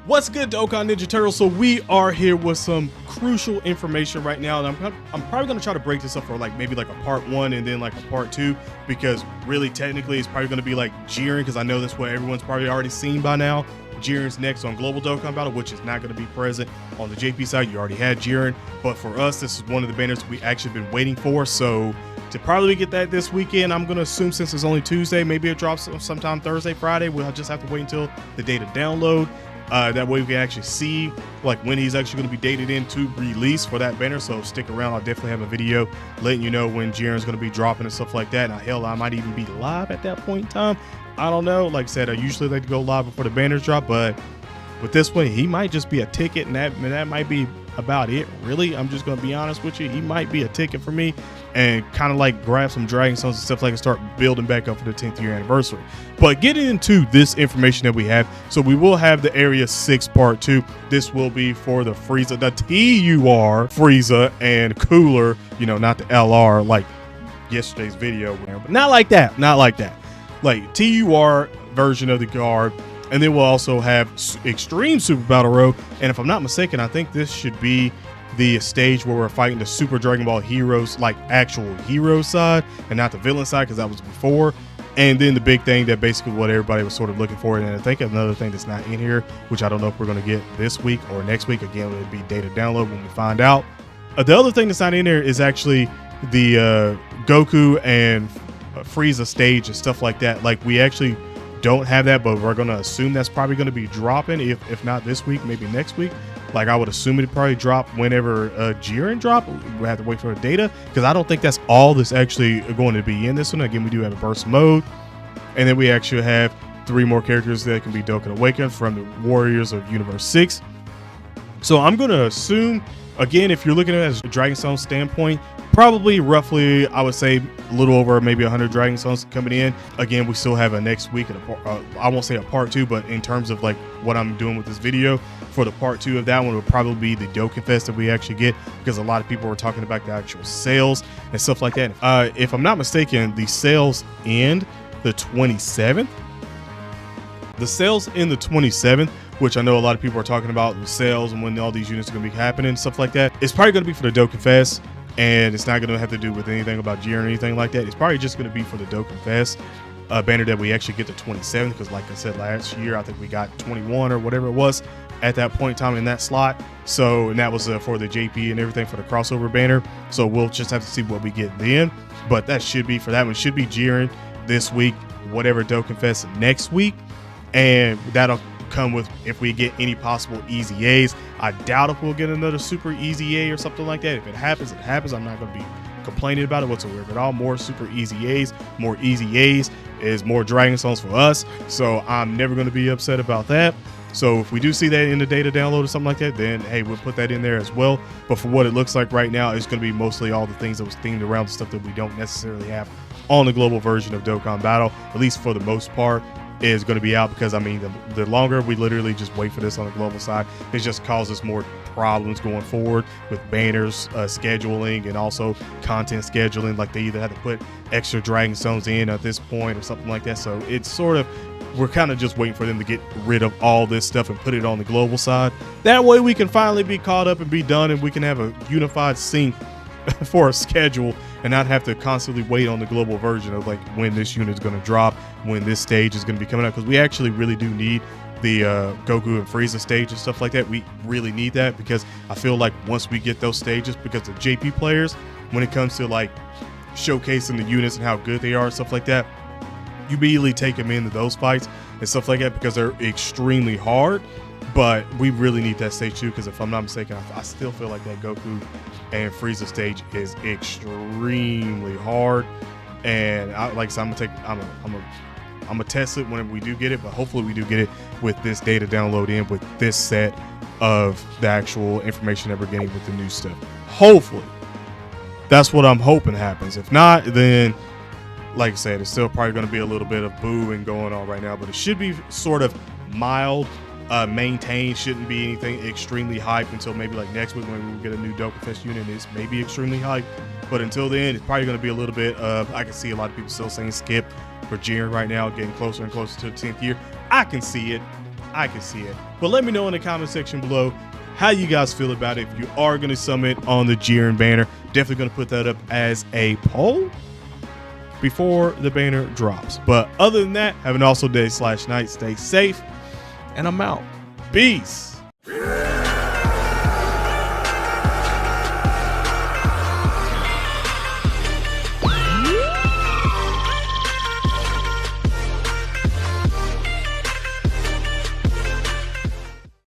What's good, Dokkan Ninja Turtles? So we are here with some crucial information right now, and I'm probably going to try to break this up for maybe a part 1 and then a part 2, because really technically it's probably going to be like Jiren, because I know that's what everyone's probably already seen by now. Jiren's next on Global Dokkan Battle, which is not going to be present on the JP side. You already had Jiren, but for us, this is one of the banners we actually been waiting for. So to probably get that this weekend, I'm going to assume since it's only Tuesday, maybe it drops sometime Thursday, Friday. We'll just have to wait until the day to download. That way we can actually see when he's actually going to be dated in to release for that banner. So stick around. I'll definitely have a video letting you know when Jiren's going to be dropping and stuff like that. Now, hell, I might even be live at that point in time. I don't know. Like I said, I usually like to go live before the banners drop, but with this one, he might just be a ticket, and that might be about it, really. I'm just going to be honest with you. He might be a ticket for me and kind of grab some Dragon Stones and stuff and start building back up for the 10th year anniversary. But getting into this information that we have, so we will have the Area 6 Part 2. This will be for the Frieza, the TUR Frieza and Cooler, not the LR like yesterday's video, but not like that, like TUR version of the guard. And then we'll also have Extreme Super Battle Row. And if I'm not mistaken, I think this should be the stage where we're fighting the Super Dragon Ball heroes, actual hero side, and not the villain side, because that was before. And then the big thing that basically what everybody was sort of looking for. And I think another thing that's not in here, which I don't know if we're going to get this week or next week. Again, it'll be data download when we find out. The other thing that's not in there is actually the Goku and Frieza stage and stuff like that. We actually don't have that, but we're going to assume that's probably going to be dropping, if not this week, maybe next week. I would assume it'd probably drop whenever Jiren drop. We have to wait for the data, because I don't think that's all that's actually going to be in this one. Again, we do have a burst mode, and then we actually have 3 more characters that can be Dokkan Awakened from the Warriors of Universe 6. So I'm going to assume, again, if you're looking at it as a Dragon Stone standpoint, probably roughly, I would say a little over maybe 100 Dragon Stones coming in. Again, we still have a next week, I won't say a part 2, but in terms of what I'm doing with this video, for the part 2 of that one would probably be the Dokkan Fest that we actually get, because a lot of people were talking about the actual sales and stuff like that. If I'm not mistaken, the sales end the 27th. The sales in the 27th, which I know a lot of people are talking about the sales and when all these units are going to be happening and stuff like that. It's probably going to be for the Dokkan Fest, and it's not going to have to do with anything about Jiren or anything like that. It's probably just going to be for the Dokkan Fest banner that we actually get the 27th, because like I said, last year I think we got 21 or whatever it was at that point in time in that slot. So, and that was for the JP and everything for the crossover banner. So we'll just have to see what we get then. But that should be, for that one, should be Jiren this week, whatever Dokkan Fest next week. And that'll come with, if we get any possible easy A's. I doubt if we'll get another super easy A or something like that. If it happens, it happens. I'm not going to be complaining about it whatsoever at all. More super easy A's, more easy A's is more Dragon Stones for us. So I'm never going to be upset about that. So if we do see that in the data download or something like that, then hey, we'll put that in there as well. But for what it looks like right now, it's going to be mostly all the things that was themed around the stuff that we don't necessarily have on the global version of Dokkan Battle, at least for the most part, is going to be out, because I mean, the longer we literally just wait for this on the global side, it just causes more problems going forward with banners, scheduling, and also content scheduling. They either have to put extra Dragon Stones in at this point or something like that. So it's sort of, we're kind of just waiting for them to get rid of all this stuff and put it on the global side. That way we can finally be caught up and be done, and we can have a unified sync for a schedule and not have to constantly wait on the global version of when this unit is going to drop, when this stage is going to be coming out, because we actually really do need the Goku and Frieza stage and stuff like that. We really need that, because I feel like once we get those stages, because the JP players, when it comes to showcasing the units and how good they are and stuff like that, you immediately take them into those fights and stuff like that, because they're extremely hard. But we really need that stage too, because if I'm not mistaken, I still feel like that Goku and Frieza stage is extremely hard. And like I said, I'm gonna test it whenever we do get it, but hopefully we do get it with this data download in, with this set of the actual information that we're getting with the new stuff. Hopefully, that's what I'm hoping happens. If not, then like I said, it's still probably going to be a little bit of booing going on right now, but it should be sort of mild. Maintained, shouldn't be anything extremely hype until maybe next week when we get a new Dokkan Fest unit. It's maybe extremely hype, but until then, it's probably going to be a little bit of, I can see a lot of people still saying skip for Jiren right now, getting closer and closer to the 10th year. I can see it. I can see it. But let me know in the comment section below how you guys feel about it. If you are going to summon on the Jiren banner, definitely going to put that up as a poll before the banner drops. But other than that, have an awesome day/night. Stay safe, and I'm out. Peace.